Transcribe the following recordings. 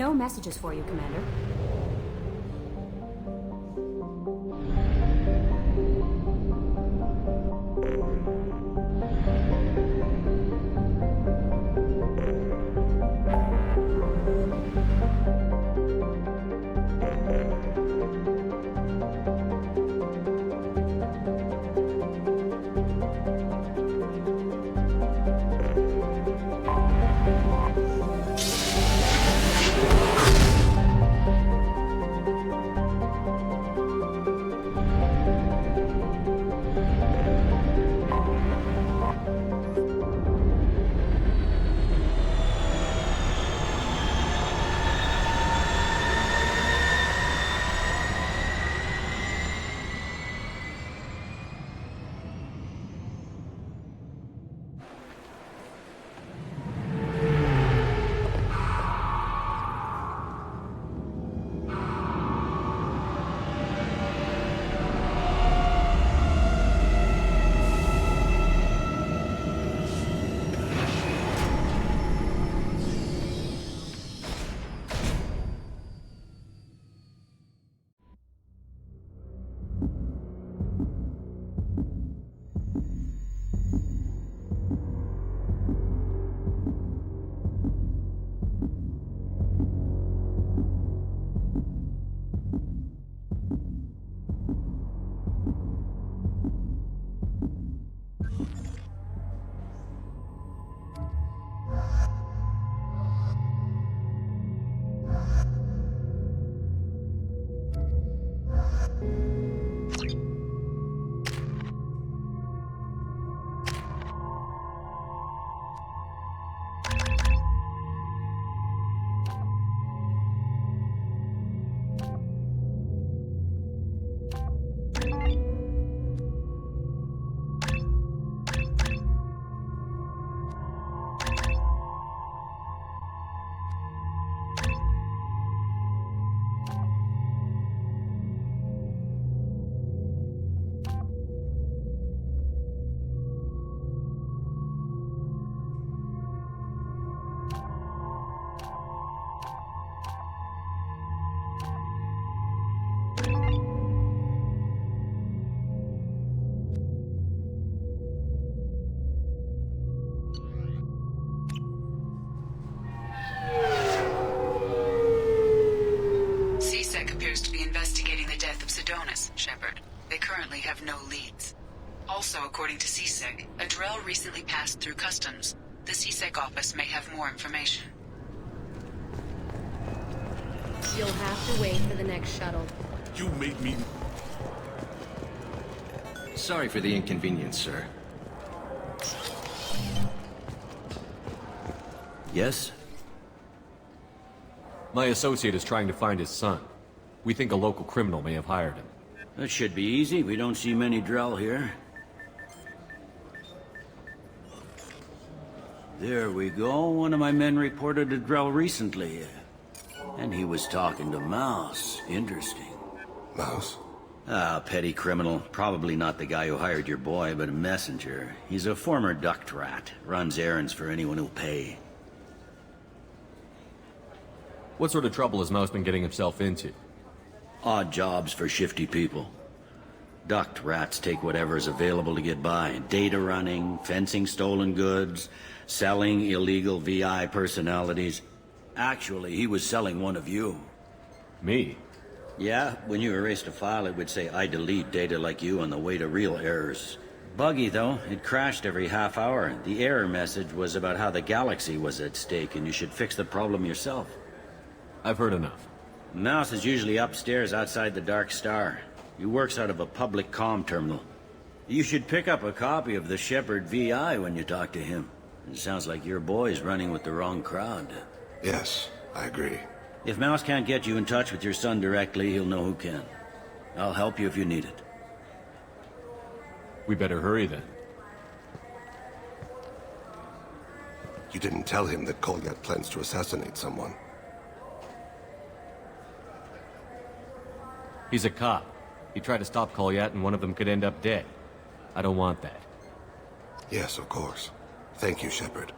no messages for you, Commander. Shepard. They currently have no leads. Also, according to CSEC, a drill recently passed through customs. The CSEC office may have more information. You'll have to wait for the next shuttle. You made me... Sorry for the inconvenience, sir. Yes? My associate is trying to find his son. We think a local criminal may have hired him. That should be easy. We don't see many Drell here. There we go. One of my men reported a Drell recently. And he was talking to Mouse. Interesting. Mouse? Ah, petty criminal. Probably not the guy who hired your boy, but a messenger. He's a former duct rat. Runs errands for anyone who'll pay. What sort of trouble has Mouse been getting himself into? Odd jobs for shifty people. Duct rats take whatever is available to get by. Data running, fencing stolen goods, selling illegal VI personalities. Actually, he was selling one of you. Me? Yeah, when you erased a file, it would say, I delete data like you on the way to real errors. Buggy, though. It crashed every half hour. The error message was about how the galaxy was at stake, and you should fix the problem yourself. I've heard enough. Mouse is usually upstairs outside the Dark Star. He works out of a public comm terminal. You should pick up a copy of the Shepard VI when you talk to him. It sounds like your boy's running with the wrong crowd. Yes, I agree. If Mouse can't get you in touch with your son directly, he'll know who can. I'll help you if you need it. We better hurry then. You didn't tell him that Kolyat plans to assassinate someone. He's a cop. He tried to stop Kolyat and one of them could end up dead. I don't want that. Yes, of course. Thank you, Shepard.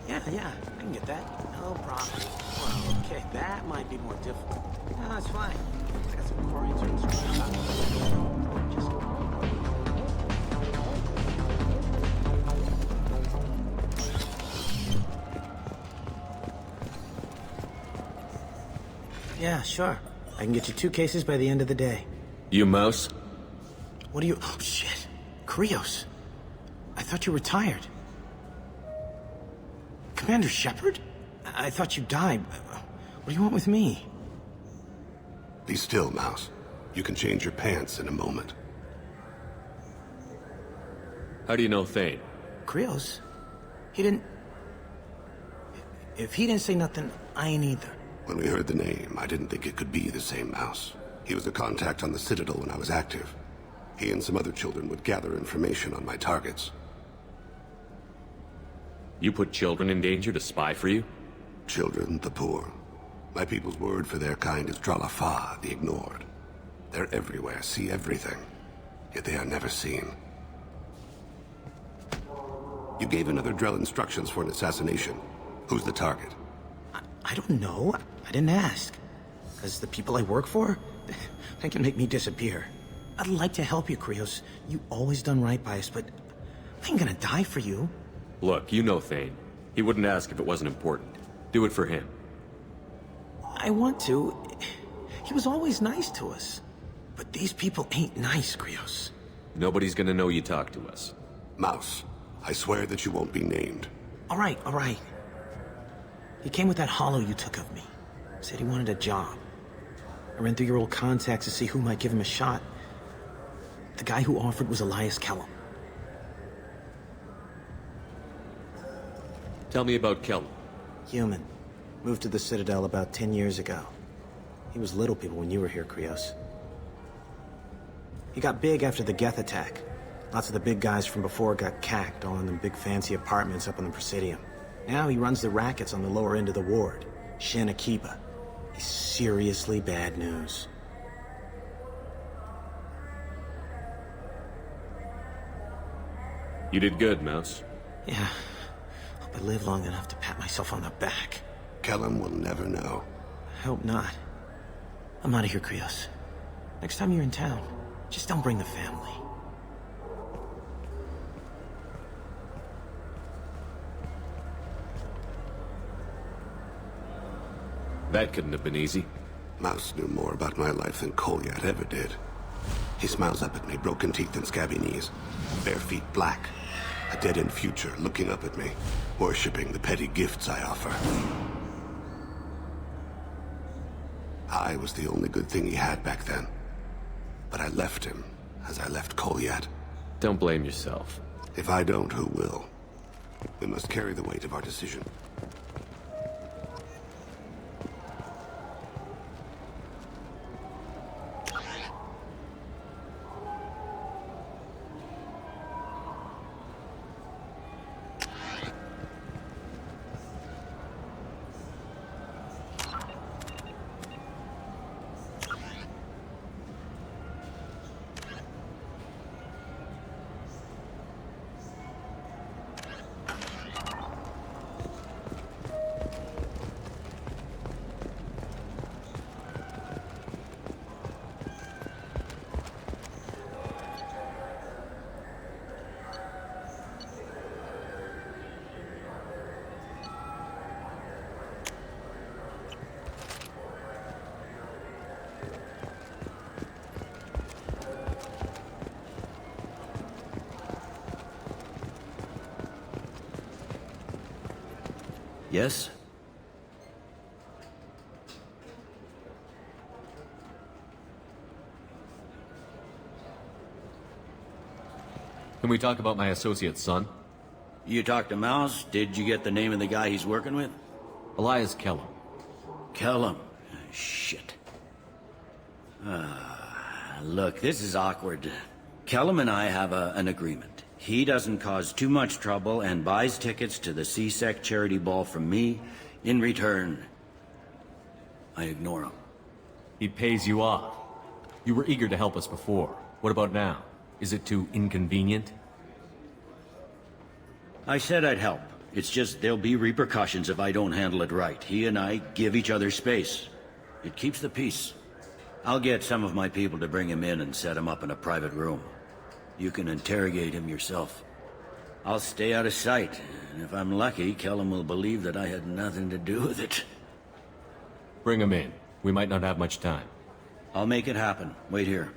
Yeah, I can get that. No problem. Well, okay, that might be more difficult. No, it's fine. I got some core inserts. Just... Yeah, sure. I can get you 2 cases by the end of the day. You mouse? What are you... Oh, shit. Krios. I thought you were retired. Commander Shepard? I thought you died. What do you want with me? Be still, Mouse. You can change your pants in a moment. How do you know Thane? Krios? He didn't... If he didn't say nothing, I ain't either. When we heard the name, I didn't think it could be the same Mouse. He was a contact on the Citadel when I was active. He and some other children would gather information on my targets. You put children in danger to spy for you? Children, the poor. My people's word for their kind is Dralafa, the ignored. They're everywhere, see everything. Yet they are never seen. You gave another Drell instructions for an assassination. Who's the target? I don't know. I didn't ask. Because the people I work for, they can make me disappear. I'd like to help you, Krios. You always done right by us, but I ain't gonna die for you. Look, you know Thane. He wouldn't ask if it wasn't important. Do it for him. I want to. He was always nice to us. But these people ain't nice, Krios. Nobody's gonna know you talked to us. Mouse, I swear that you won't be named. All right. He came with that hollow you took of me. Said he wanted a job. I ran through your old contacts to see who might give him a shot. The guy who offered was Elias Kelham. Tell me about Kelham. Human. Moved to the Citadel about 10 years ago. He was little people when you were here, Krios. He got big after the Geth attack. Lots of the big guys from before got cacked, all in them big fancy apartments up on the Presidium. Now he runs the rackets on the lower end of the ward. Shin Akiba. He's seriously bad news. You did good, Mouse. Yeah. Hope I live long enough to pat myself on the back. Kelham will never know. I hope not. I'm out of here, Krios. Next time you're in town, just don't bring the family. That couldn't have been easy. Mouse knew more about my life than Kolyat ever did. He smiles up at me, broken teeth and scabby knees. Bare feet black. A dead-end future looking up at me, worshipping the petty gifts I offer. I was the only good thing he had back then. But I left him, as I left Kolyat. Don't blame yourself. If I don't, who will? We must carry the weight of our decision. Yes? Can we talk about my associate's son? You talked to Mouse? Did you get the name of the guy he's working with? Elias Kelham. Kelham. Shit. Look, this is awkward. Kelham and I have an agreement. He doesn't cause too much trouble and buys tickets to the CSEC charity ball from me. In return, I ignore him. He pays you off. You were eager to help us before. What about now? Is it too inconvenient? I said I'd help, It's just there'll be repercussions if I don't handle it right. He and I give each other space. It keeps the peace. I'll get some of my people to bring him in and set him up in a private room. You can interrogate him yourself. I'll stay out of sight, and if I'm lucky, Kelham will believe that I had nothing to do with it. Bring him in. We might not have much time. I'll make it happen. Wait here.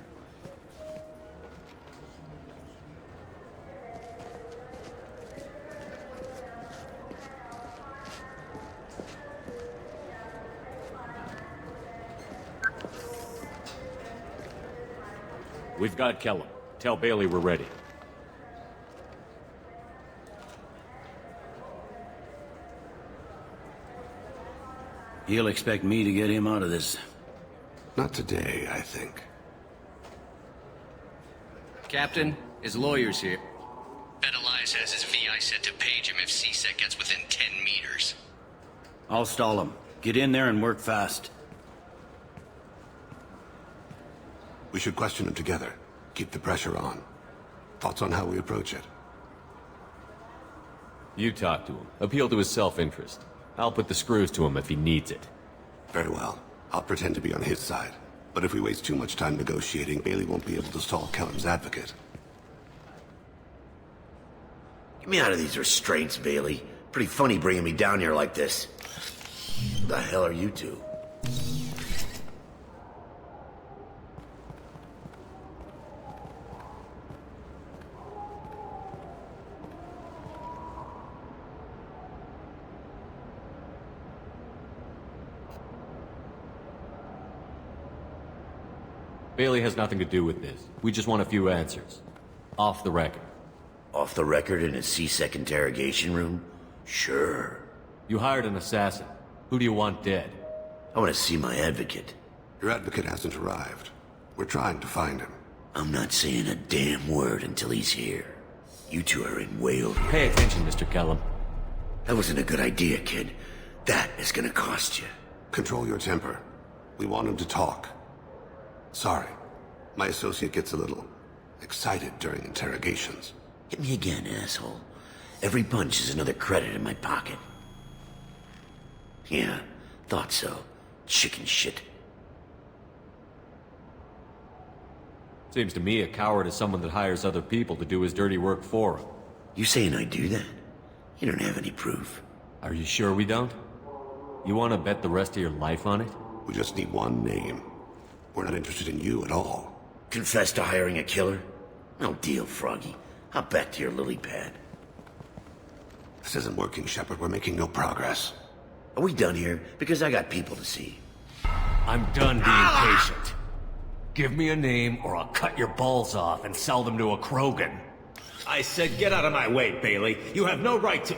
We've got Kelham. Tell Bailey we're ready. He'll expect me to get him out of this. Not today, I think. Captain, his lawyer's here. Bet Elias has his VI set to page him if CSEC gets within 10 meters. I'll stall him. Get in there and work fast. We should question him together. Keep the pressure on. Thoughts on how we approach it? You talk to him. Appeal to his self-interest. I'll put the screws to him if he needs it. Very well. I'll pretend to be on his side. But if we waste too much time negotiating, Bailey won't be able to stall Kelham's advocate. Get me out of these restraints, Bailey. Pretty funny bringing me down here like this. Who the hell are you two? Bailey has nothing to do with this. We just want a few answers. Off the record. Off the record in a CSEC interrogation room? Sure. You hired an assassin. Who do you want dead? I want to see my advocate. Your advocate hasn't arrived. We're trying to find him. I'm not saying a damn word until he's here. You two are in way over. Pay attention, Mr. Kelham. That wasn't a good idea, kid. That is gonna cost you. Control your temper. We want him to talk. Sorry. My associate gets a little excited during interrogations. Hit me again, asshole. Every punch is another credit in my pocket. Yeah, thought so. Chicken shit. Seems to me a coward is someone that hires other people to do his dirty work for him. You saying I do that? You don't have any proof. Are you sure we don't? You want to bet the rest of your life on it? We just need one name. We're not interested in you at all. Confess to hiring a killer? No deal, Froggy. Hop back to your lily pad. This isn't working, Shepard. We're making no progress. Are we done here? Because I got people to see. I'm done being patient. Give me a name or I'll cut your balls off and sell them to a Krogan. I said get out of my way, Bailey. You have no right to...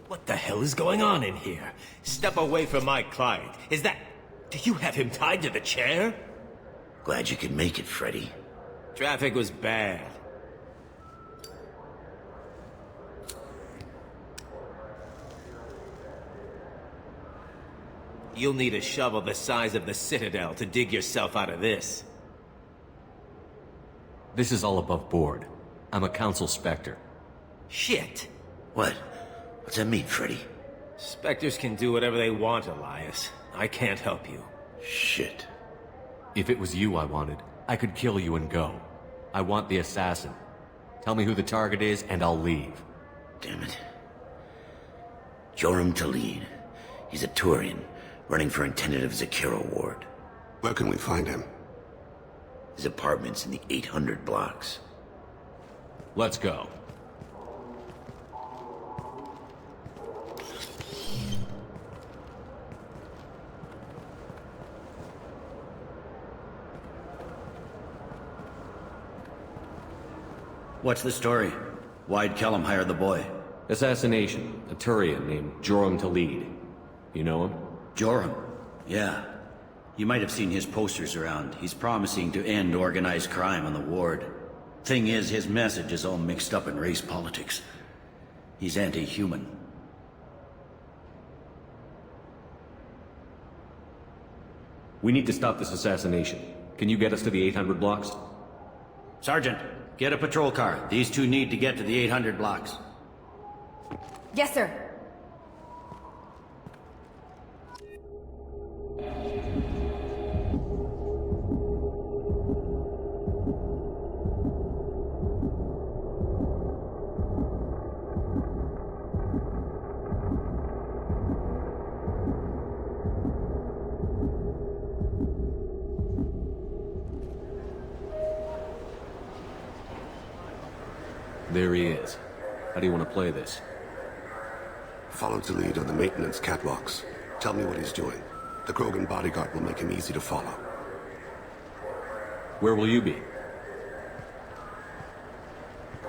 What the hell is going on in here? Step away from my client. Is that... Do you have him tied to the chair? Glad you could make it, Freddy. Traffic was bad. You'll need a shovel the size of the Citadel to dig yourself out of this. This is all above board. I'm a council specter. Shit. What? What's that mean, Freddy? Spectres can do whatever they want, Elias. I can't help you. Shit. If it was you I wanted, I could kill you and go. I want the assassin. Tell me who the target is, and I'll leave. Damn it. Joram Talid. He's a Turian, running for intendant of Zakira Ward. Where can we find him? His apartment's in the 800 blocks. Let's go. What's the story? Why'd Kelham hire the boy? Assassination. A Turian named Joram Talid. You know him? Joram? Yeah. You might have seen his posters around. He's promising to end organized crime on the ward. Thing is, his message is all mixed up in race politics. He's anti-human. We need to stop this assassination. Can you get us to the 800 blocks? Sergeant, get a patrol car. These two need to get to the 800 blocks. Yes, sir. There he is. How do you want to play this? Follow Talid on the maintenance catwalks. Tell me what he's doing. The Krogan bodyguard will make him easy to follow. Where will you be?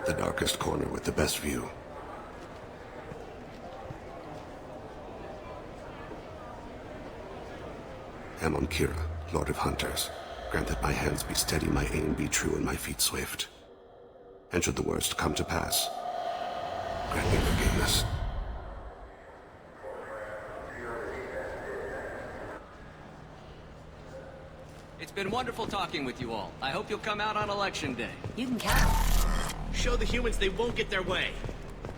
The darkest corner with the best view. Amon Kira, Lord of Hunters. Grant that my hands be steady, my aim be true, and my feet swift. And should the worst come to pass, grant me forgiveness. It's been wonderful talking with you all. I hope you'll come out on election day. You can count. Show the humans they won't get their way.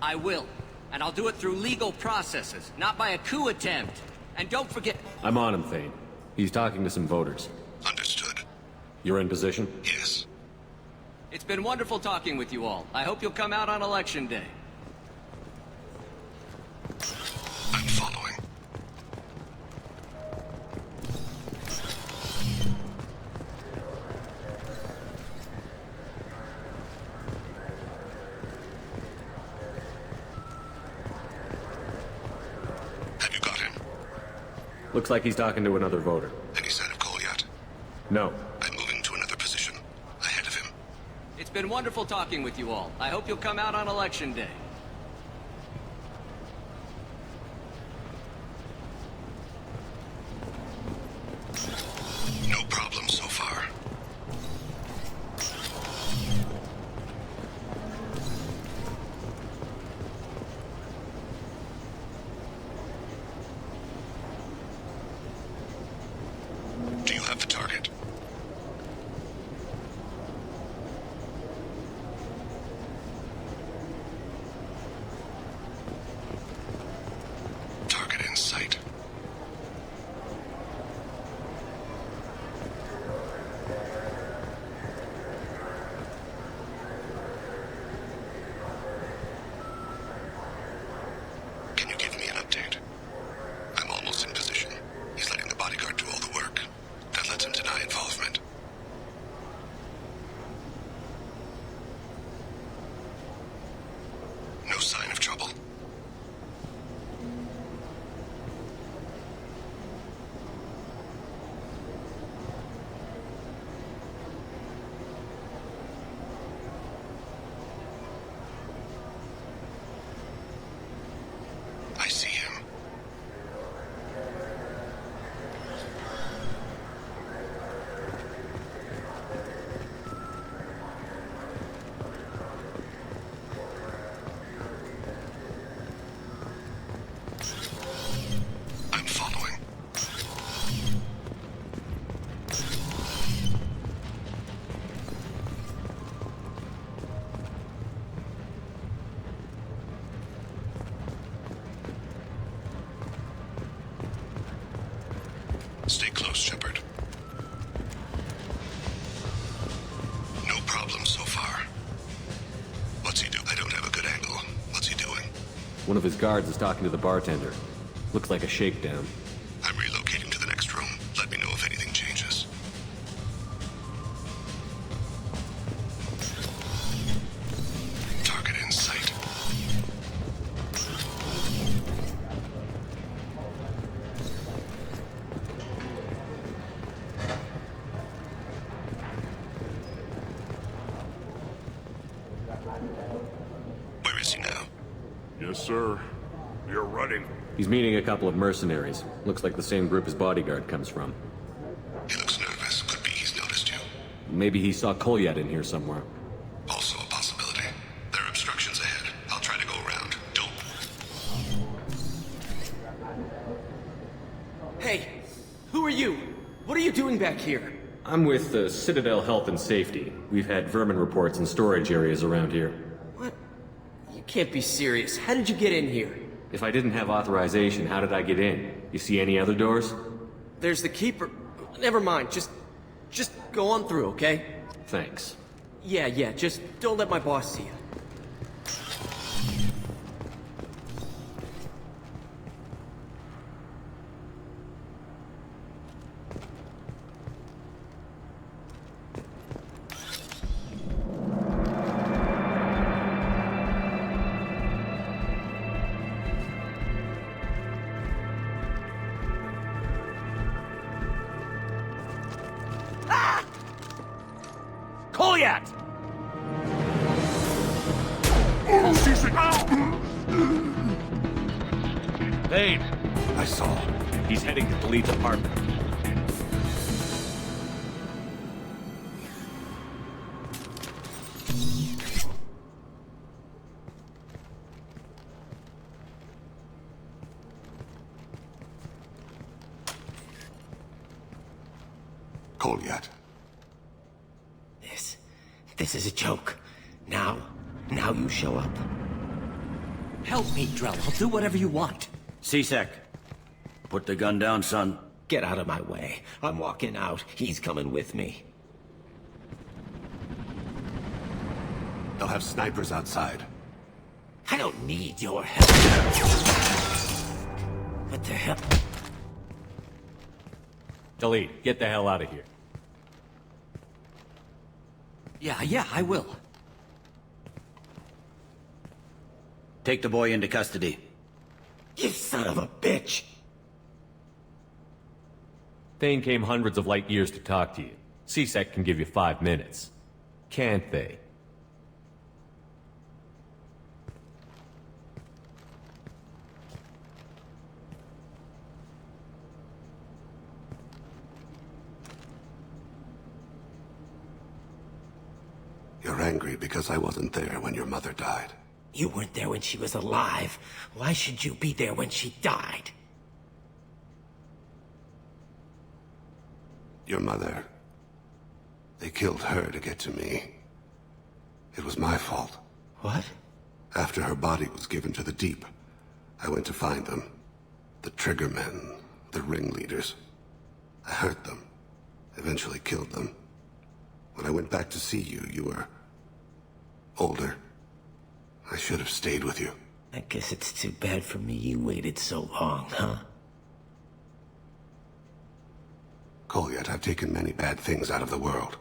I will. And I'll do it through legal processes, not by a coup attempt. And don't forget... I'm on him, Thane. He's talking to some voters. Understood. You're in position? Yes. It's been wonderful talking with you all. I hope you'll come out on election day. I'm following. Have you got him? Looks like he's talking to another voter. Any sign of Kolyat? No. I'm moving to another position. Ahead of him. It's been wonderful talking with you all. I hope you'll come out on election day. No problem so far. Do you have the target? Target in sight. Can you give me an update? I'm almost in position. He's letting the bodyguard do all the work. That lets him deny involvement. No sign of trouble. I see him. I'm following. Stay close, Shepard. No problem so far. What's he do? I don't have a good angle. What's he doing? One of his guards is talking to the bartender. Looks like a shakedown. I'm relocating to the next room. Let me know if anything changes. Target in sight. Where is he now? Yes, sir. We are running. He's meeting a couple of mercenaries. Looks like the same group his bodyguard comes from. He looks nervous. Could be he's noticed you. Maybe he saw Kolyat in here somewhere. Also a possibility. There are obstructions ahead. I'll try to go around. Don't. Hey, who are you? What are you doing back here? I'm with the Citadel Health and Safety. We've had vermin reports in storage areas around here. What? You can't be serious. How did you get in here? If I didn't have authorization, how did I get in? You see any other doors? There's the keeper. Never mind. Just go on through, okay? Thanks. Yeah, just don't let my boss see you. Kolyat! Thane! I saw. He's heading to Talid's apartment. Kolyat. This is a joke. Now you show up. Help me, Drell. I'll do whatever you want. C-Sec. Put the gun down, son. Get out of my way. I'm walking out. He's coming with me. They'll have snipers outside. I don't need your help. What the hell? Talid, get the hell out of here. Yeah, I will. Take the boy into custody. You son of a bitch! Thane came hundreds of light years to talk to you. C-Sec can give you 5 minutes. Can't they? You're angry because I wasn't there when your mother died. You weren't there when she was alive. Why should you be there when she died? Your mother... They killed her to get to me. It was my fault. What? After her body was given to the deep, I went to find them. The triggermen, the ringleaders. I hurt them. Eventually killed them. When I went back to see you, you were... older. I should have stayed with you. I guess it's too bad for me you waited so long, huh? Kolyat, I've taken many bad things out of the world.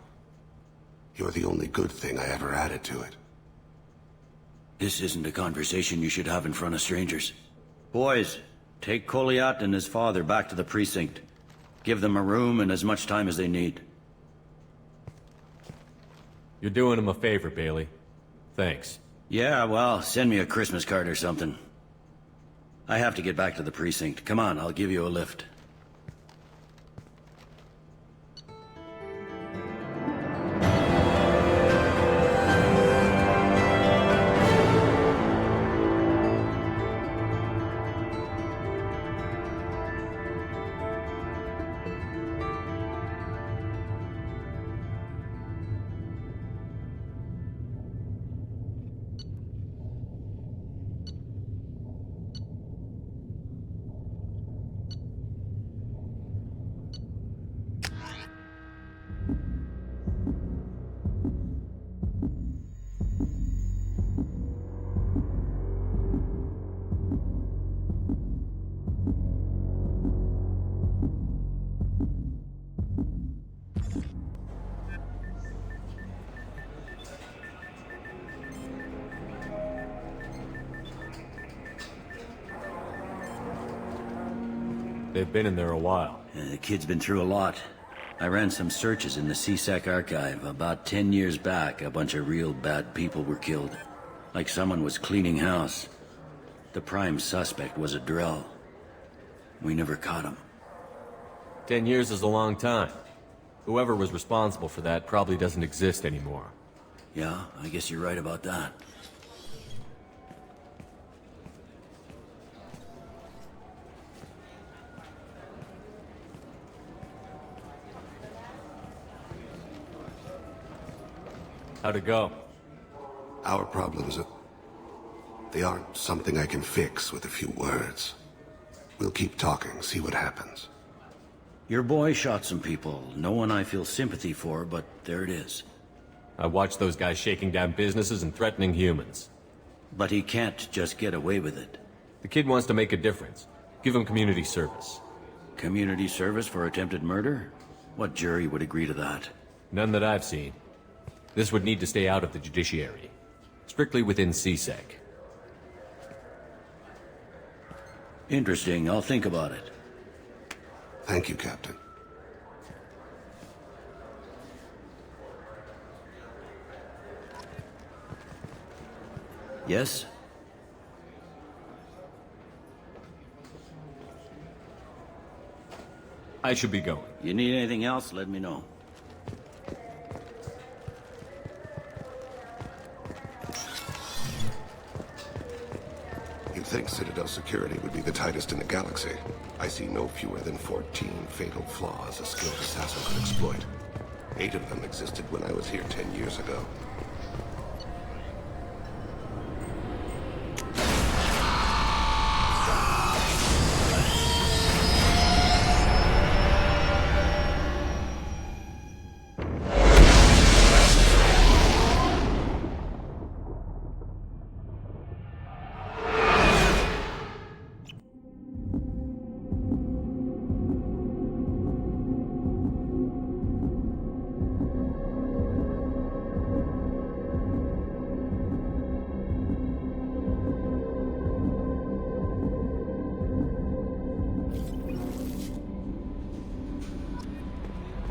You're the only good thing I ever added to it. This isn't a conversation you should have in front of strangers. Boys, take Kolyat and his father back to the precinct. Give them a room and as much time as they need. You're doing him a favor, Bailey. Thanks. Yeah, well, send me a Christmas card or something. I have to get back to the precinct. Come on, I'll give you a lift. They've been in there a while. The kid's been through a lot. I ran some searches in the C-Sec archive. About 10 years back, a bunch of real bad people were killed. Like someone was cleaning house. The prime suspect was a Drell. We never caught him. 10 years is a long time. Whoever was responsible for that probably doesn't exist anymore. Yeah, I guess you're right about that. How'd it go? Our problems they aren't something I can fix with a few words. We'll keep talking, see what happens. Your boy shot some people. No one I feel sympathy for, but there it is. I watched those guys shaking down businesses and threatening humans. But he can't just get away with it. The kid wants to make a difference. Give him community service. Community service for attempted murder? What jury would agree to that? None that I've seen. This would need to stay out of the judiciary. Strictly within C-Sec. Interesting. I'll think about it. Thank you, Captain. Yes? I should be going. You need anything else, let me know. You'd think Citadel security would be the tightest in the galaxy. I see no fewer than 14 fatal flaws a skilled assassin could exploit. 8 of them existed when I was here 10 years ago.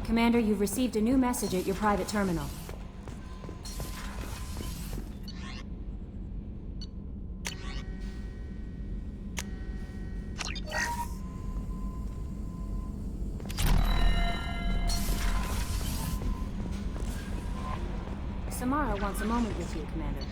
Commander, you've received a new message at your private terminal. Samara wants a moment with you, Commander.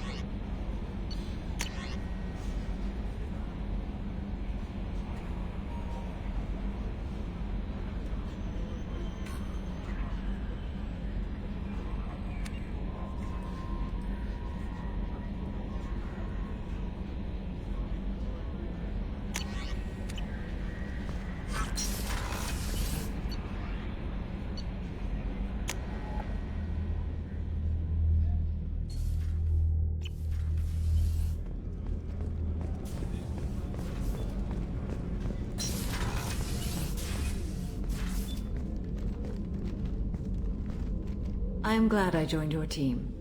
I am glad I joined your team.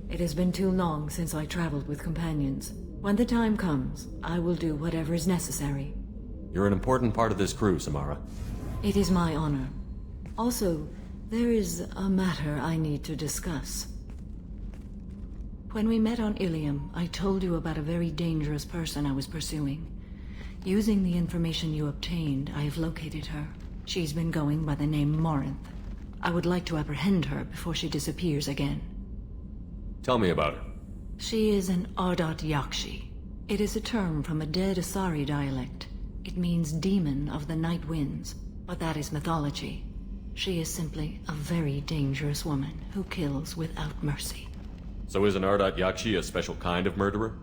It has been too long since I traveled with companions. When the time comes, I will do whatever is necessary. You're an important part of this crew, Samara. It is my honor. Also, there is a matter I need to discuss. When we met on Ilium, I told you about a very dangerous person I was pursuing. Using the information you obtained, I have located her. She's been going by the name Morinth. I would like to apprehend her before she disappears again. Tell me about her. She is an Ardat Yakshi. It is a term from a dead Asari dialect. It means demon of the night winds, but that is mythology. She is simply a very dangerous woman who kills without mercy. So is an Ardat Yakshi a special kind of murderer?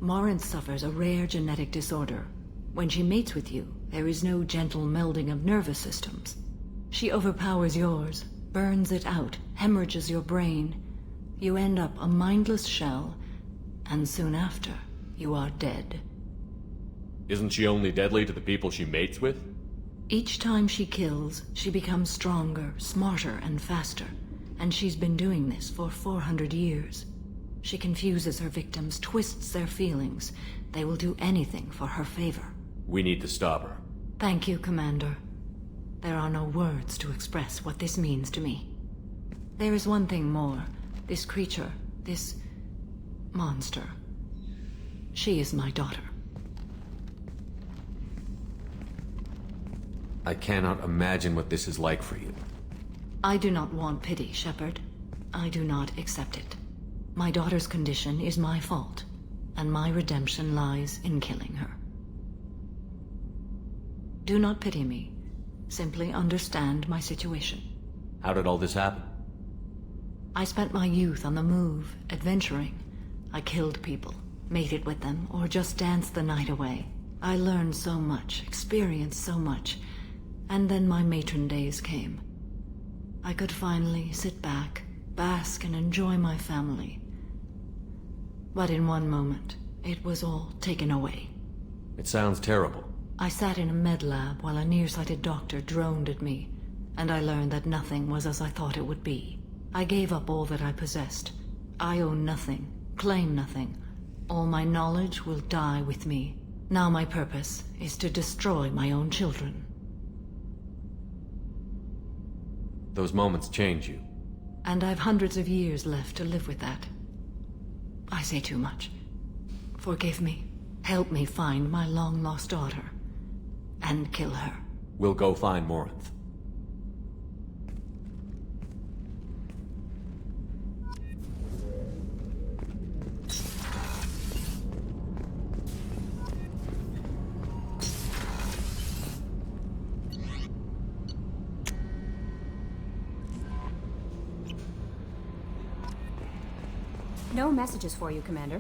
Morinth suffers a rare genetic disorder. When she mates with you, there is no gentle melding of nervous systems. She overpowers yours, burns it out, hemorrhages your brain. You end up a mindless shell, and soon after, you are dead. Isn't she only deadly to the people she mates with? Each time she kills, she becomes stronger, smarter, and faster. And she's been doing this for 400 years. She confuses her victims, twists their feelings. They will do anything for her favor. We need to stop her. Thank you, Commander. There are no words to express what this means to me. There is one thing more. This creature, this monster. She is my daughter. I cannot imagine what this is like for you. I do not want pity, Shepard. I do not accept it. My daughter's condition is my fault, and my redemption lies in killing her. Do not pity me. Simply understand my situation. How did all this happen? I spent my youth on the move, adventuring. I killed people, mated with them, or just danced the night away. I learned so much, experienced so much, and then my matron days came. I could finally sit back, bask and enjoy my family. But in one moment, it was all taken away. It sounds terrible. I sat in a med lab while a nearsighted doctor droned at me, and I learned that nothing was as I thought it would be. I gave up all that I possessed. I own nothing, claim nothing. All my knowledge will die with me. Now my purpose is to destroy my own children. Those moments change you. And I've hundreds of years left to live with that. I say too much. Forgive me. Help me find my long-lost daughter. And kill her. We'll go find Morinth. No messages for you, Commander.